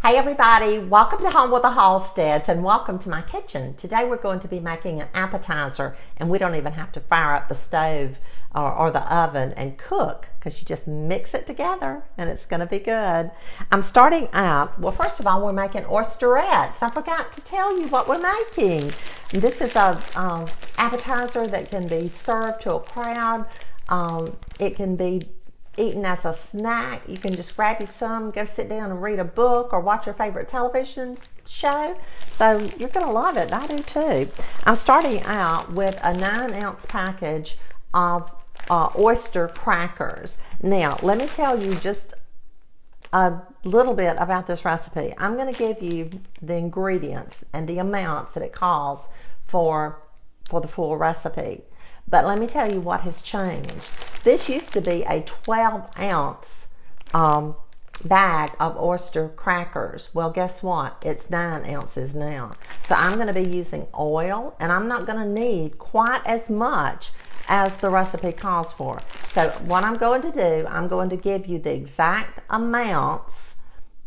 Hey everybody, welcome to Home with the Halsteads and welcome to my kitchen. Today we're going to be making an appetizer and we don't even have to fire up the stove or the oven and cook because you just mix it together and it's going to be good. I'm starting out, well first of all we're making oysterettes. I forgot to tell you what we're making. This is a appetizer that can be served to a crowd. It can be eaten as a snack. You can just grab you some, go sit down and read a book or watch your favorite television show. So you're gonna love it. I do too. I'm starting out with a 9-ounce package of oyster crackers. Now let me tell you just a little bit about this recipe. I'm going to give you the ingredients and the amounts that it calls for the full recipe. But let me tell you what has changed. This used to be a 12-ounce bag of oyster crackers. Well, guess what? It's 9 ounces now. So I'm going to be using oil, and I'm not going to need quite as much as the recipe calls for. So what I'm going to do, I'm going to give you the exact amounts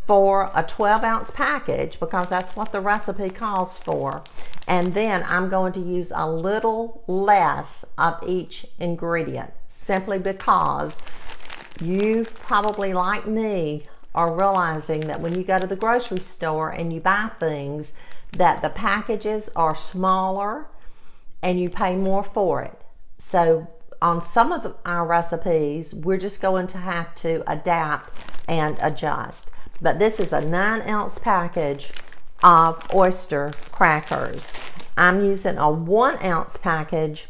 for a 12-ounce package because that's what the recipe calls for. And then I'm going to use a little less of each ingredient simply because you probably, like me, are realizing that when you go to the grocery store and you buy things that the packages are smaller and you pay more for it. So on some of our recipes, we're just going to have to adapt and adjust. But this is a 9-ounce package of oyster crackers. I'm using a 1-ounce package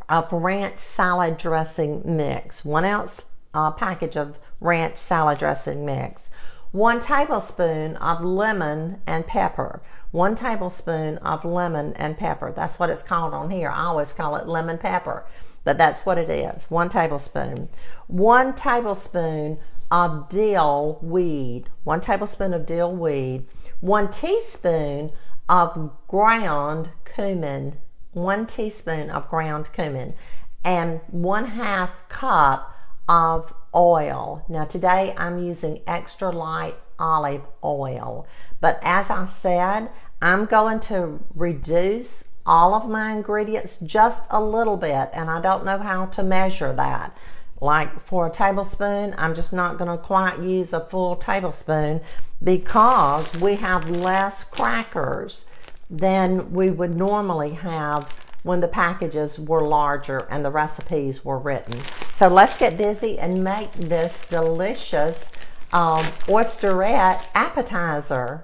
of ranch salad dressing mix. 1-ounce package of ranch salad dressing mix. 1 tablespoon of lemon and pepper. 1 tablespoon of lemon and pepper. That's what it's called on here. I always call it lemon pepper, but that's what it is. 1 tablespoon. 1 tablespoon of dill weed. 1 tablespoon of dill weed. 1 teaspoon of ground cumin. 1 teaspoon of ground cumin. And 1/2 cup of oil. Now today I'm using extra light olive oil. But as I said, I'm going to reduce all of my ingredients just a little bit, and I don't know how to measure that. Like for a tablespoon, I'm just not going to quite use a full tablespoon because we have less crackers than we would normally have when the packages were larger and the recipes were written. So let's get busy and make this delicious oysterette appetizer.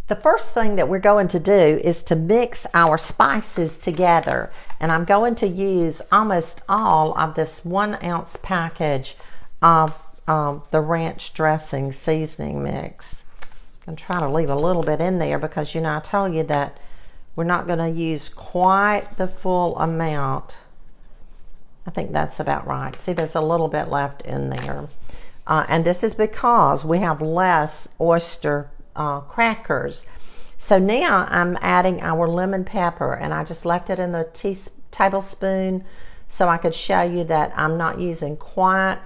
The first thing that we're going to do is to mix our spices together. And I'm going to use almost all of this 1-ounce package of the ranch dressing seasoning mix. I'm trying to leave a little bit in there because, you know, I told you that we're not going to use quite the full amount. I think that's about right. See, there's a little bit left in there. And this is because we have less oyster crackers. So now I'm adding our lemon pepper, and I just left it in the tablespoon so I could show you that I'm not using quite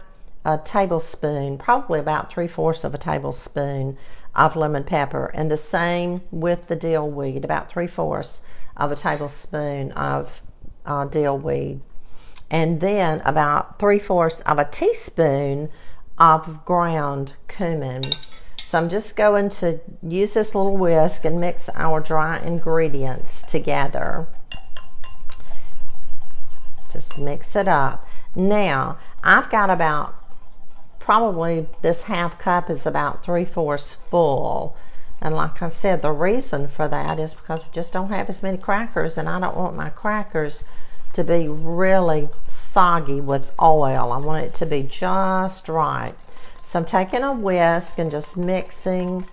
a tablespoon, probably about 3/4 of a tablespoon of lemon pepper, and the same with the dill weed, about 3/4 of a tablespoon of dill weed, and then about 3/4 of a teaspoon of ground cumin. So I'm just going to use this little whisk and mix our dry ingredients together. Just mix it up. Now, I've got about, probably this 1/2 cup is about 3/4 full. And like I said, the reason for that is because we just don't have as many crackers, and I don't want my crackers to be really soggy with oil. I want it to be just right. So I'm taking a whisk and just mixing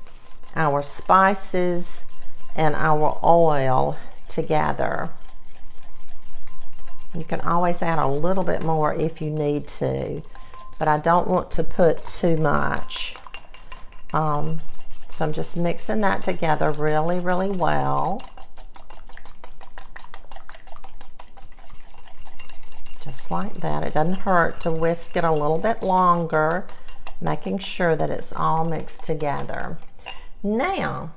our spices and our oil together. You can always add a little bit more if you need to, but I don't want to put too much. So I'm just mixing that together really, really well. Just like that. It doesn't hurt to whisk it a little bit longer making sure that it's all mixed together. Now,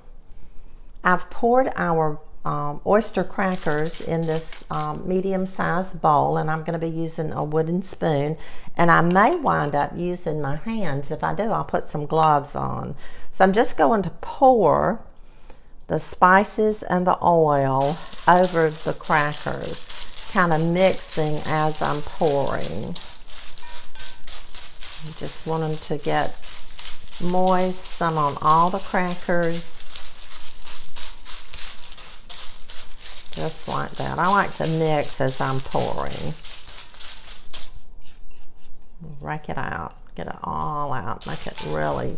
I've poured our oyster crackers in this medium-sized bowl, and I'm going to be using a wooden spoon, and I may wind up using my hands. If I do, I'll put some gloves on. So I'm just going to pour the spices and the oil over the crackers, kind of mixing as I'm pouring. I just want them to get moist, some on all the crackers. Just like that. I like to mix as I'm pouring. Rake it out. Get it all out. Make it really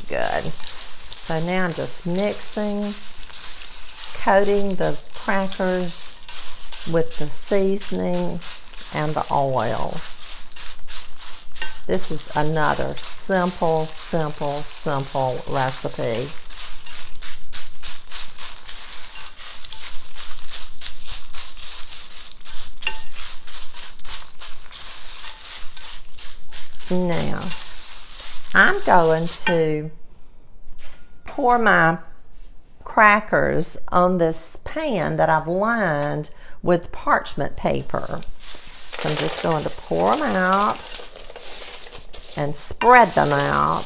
good. So now I'm just mixing, coating the crackers with the seasoning and the oil. This is another simple recipe. Now, I'm going to pour my crackers on this pan that I've lined with parchment paper. So I'm just going to pour them out and spread them out.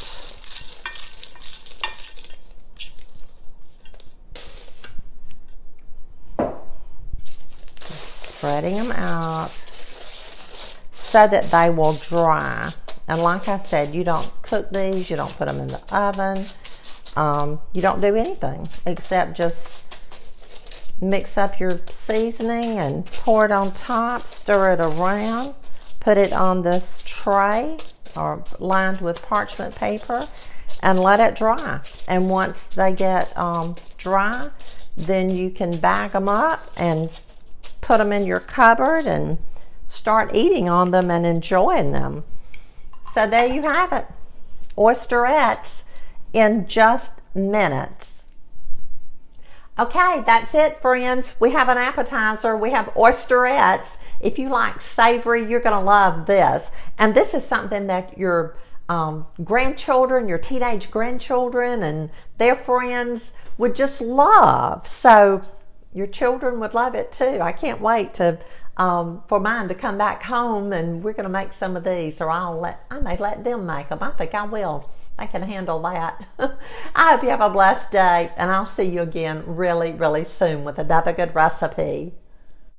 Just spreading them out so that they will dry. And like I said, you don't cook these, you don't put them in the oven, you don't do anything except just mix up your seasoning and pour it on top, stir it around, put it on this tray or lined with parchment paper, and let it dry. And once they get dry, then you can bag them up and put them in your cupboard and start eating on them and enjoying them. So there you have it, oysterettes in just minutes. Okay, that's it, friends. We have an appetizer. We have oysterettes. If you like savory, you're going to love this. And this is something that your grandchildren, your teenage grandchildren and their friends would just love. So your children would love it too. I can't wait to for mine to come back home, and we're going to make some of these, or I may let them make them. I think I will. They can handle that. I hope you have a blessed day, and I'll see you again really soon with another good recipe.